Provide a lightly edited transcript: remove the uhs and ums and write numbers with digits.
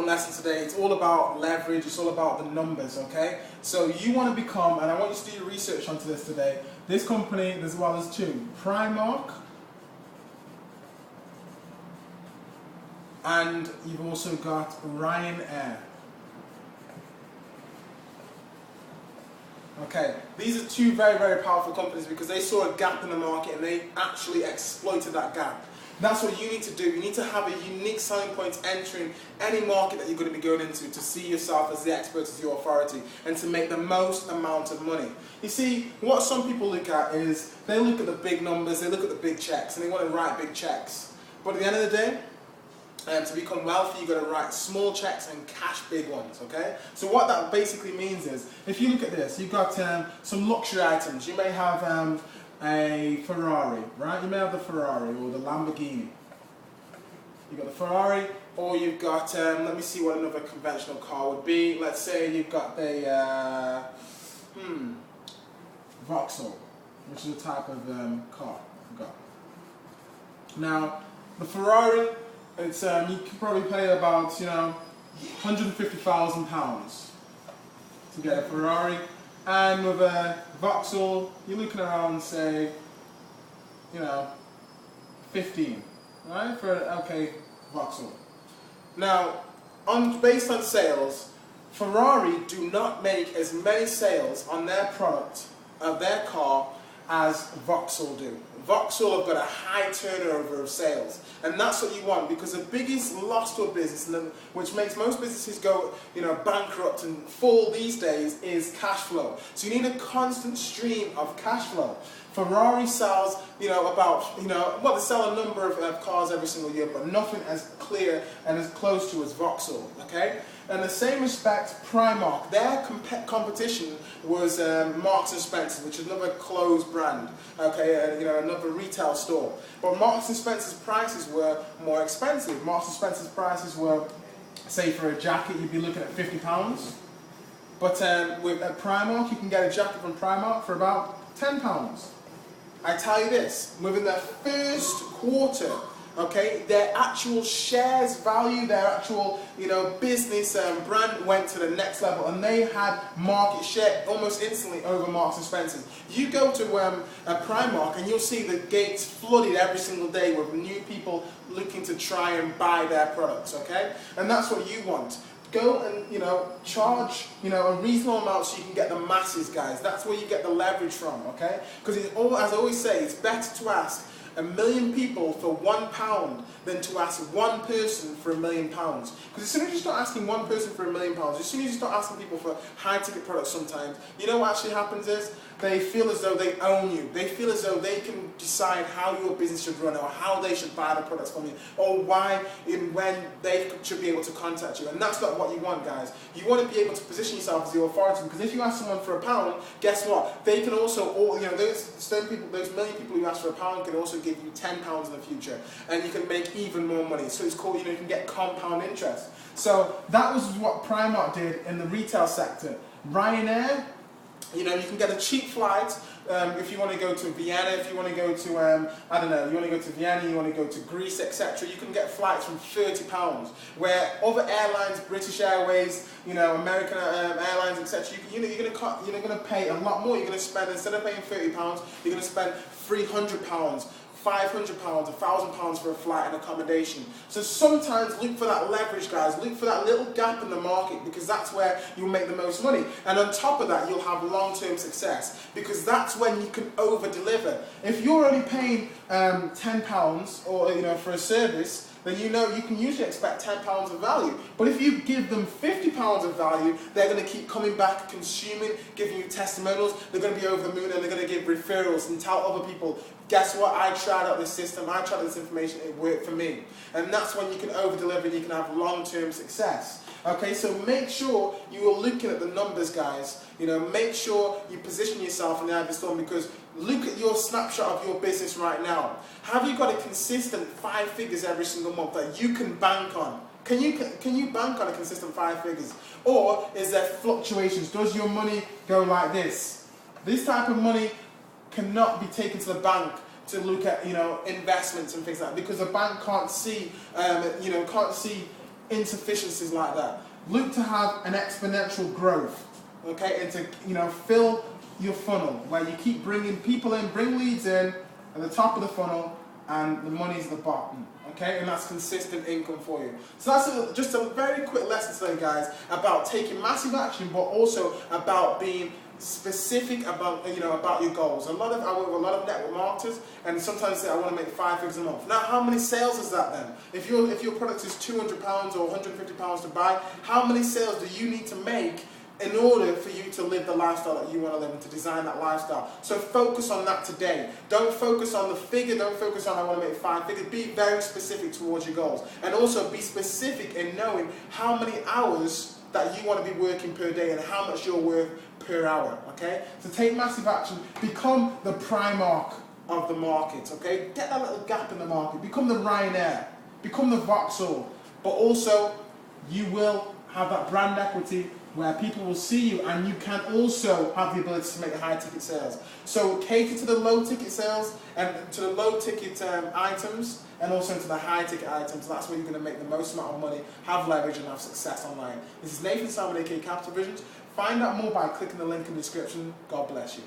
lesson today. It's all about leverage, it's all about the numbers, okay? So you want to become, and I want you to do your research onto this today, this company, as well as two, Primark, and you've also got Ryanair. Okay, these are two very, very powerful companies because they saw a gap in the market and they actually exploited that gap. That's what you need to do. You need to have a unique selling point entering any market that you're going to be going into to see yourself as the expert, as your authority, and to make the most amount of money. You see, what some people look at is they look at the big numbers, they look at the big checks, and they want to write big checks. But at the end of the day, to become wealthy, you've got to write small checks and cash big ones, okay? So what that basically means is, if you look at this, you've got some luxury items. You may have a Ferrari, right? You may have the Ferrari or the Lamborghini. You've got the Ferrari, or you've got, let me see what another conventional car would be. Let's say you've got the Vauxhall, which is a type of car you've got. Now, the Ferrari, it's you can probably pay about £150,000 to get a Ferrari, and with a Vauxhall you're looking around, say, 15, right, for an okay Vauxhall. Now, based on sales, Ferrari do not make as many sales on their product of their car as Vauxhall do. Vauxhall have got a high turnover of sales, and that's what you want, because the biggest loss to a business, which makes most businesses go bankrupt and fall these days, is cash flow. So you need a constant stream of cash flow. Ferrari sells, they sell a number of cars every single year, but nothing as clear and as close to as Vauxhall, okay? In the same respect, Primark, their competition was Marks & Spencer, which is another clothes brand, okay, another retail store. But Marks & Spencer's prices were more expensive. Marks & Spencer's prices were, say for a jacket, you'd be looking at £50. But with Primark, you can get a jacket from Primark for about £10. I tell you this, within the first quarter, okay, their actual shares value, their actual business brand went to the next level, and they had market share almost instantly over Marks and Spencer. You go to a Primark and you'll see the gates flooded every single day with new people looking to try and buy their products, okay? And that's what you want. Go and charge a reasonable amount so you can get the masses, guys. That's where you get the leverage from, okay? Because as I always say, it's better to ask 1 million people for £1 than to ask one person for £1 million. Because as soon as you start asking one person for £1 million, as soon as you start asking people for high ticket products sometimes, you know what actually happens is they feel as though they own you. They feel as though they can decide how your business should run, or how they should buy the products from you, or why and when they should be able to contact you. And that's not what you want, guys. You want to be able to position yourself as the authority, because if you ask someone for £1, guess what? They can also, those million people who ask for £1 can also give you £10 in the future, and you can make even more money. So it's called, you can get compound interest. So that was what Primark did in the retail sector. Ryanair, you can get a cheap flight if you want to go to Vienna, if you want to go to, you want to go to Vienna, you want to go to Greece, etc. You can get flights from £30, where other airlines, British Airways, American Airlines, etc. You're going to pay a lot more. You're going to spend, instead of paying £30, you're going to spend £300. £500, £1,000 for a flight and accommodation. So sometimes look for that leverage, guys. Look for that little gap in the market, because that's where you'll make the most money. And on top of that, you'll have long-term success, because that's when you can over-deliver. If you're only paying £10 or for a service, then you can usually expect £10 of value. But if you give them £50 of value, they're going to keep coming back, consuming, giving you testimonials. They're going to be over the moon, and they're going to give referrals and tell other people, guess what, I tried out this system, I tried out this information, it worked for me. And that's when you can over-deliver and you can have long-term success. Okay, so make sure you are looking at the numbers, guys. Make sure you position yourself in the eye of the storm, because look at your snapshot of your business right now. Have you got a consistent 5 figures every single month that you can bank on? Can you bank on a consistent 5 figures? Or is there fluctuations? Does your money go like this? This type of money cannot be taken to the bank to look at investments and things like that, because the bank can't see insufficiencies like that. Look to have an exponential growth, okay, and to, you know, fill your funnel where you keep bringing people in, bring leads in at the top of the funnel, and the money's at the bottom, okay, and that's consistent income for you. So that's just a very quick lesson today, guys, about taking massive action, but also about being specific about, you know, about your goals. I work with a lot of network marketers, and sometimes say I want to make 5 figures a month. Now, how many sales is that then? If your product is £200 or £150 to buy, how many sales do you need to make in order for you to live the lifestyle that you want to live and to design that lifestyle? So focus on that today. Don't focus on the figure, don't focus on I want to make 5 figures. Be very specific towards your goals. And also be specific in knowing how many hours that you want to be working per day and how much you're worth per hour, okay? So take massive action, become the Primark of the market, okay? Get that little gap in the market, become the Ryanair, become the Vauxhall, but also you will have that brand equity where people will see you, and you can also have the ability to make high ticket sales. So cater to the low ticket sales and to the low ticket items, and also to the high ticket items. That's where you're going to make the most amount of money, have leverage, and have success online. This is Nathan Salmon, aka Capital Visions. Find out more by clicking the link in the description. God bless you.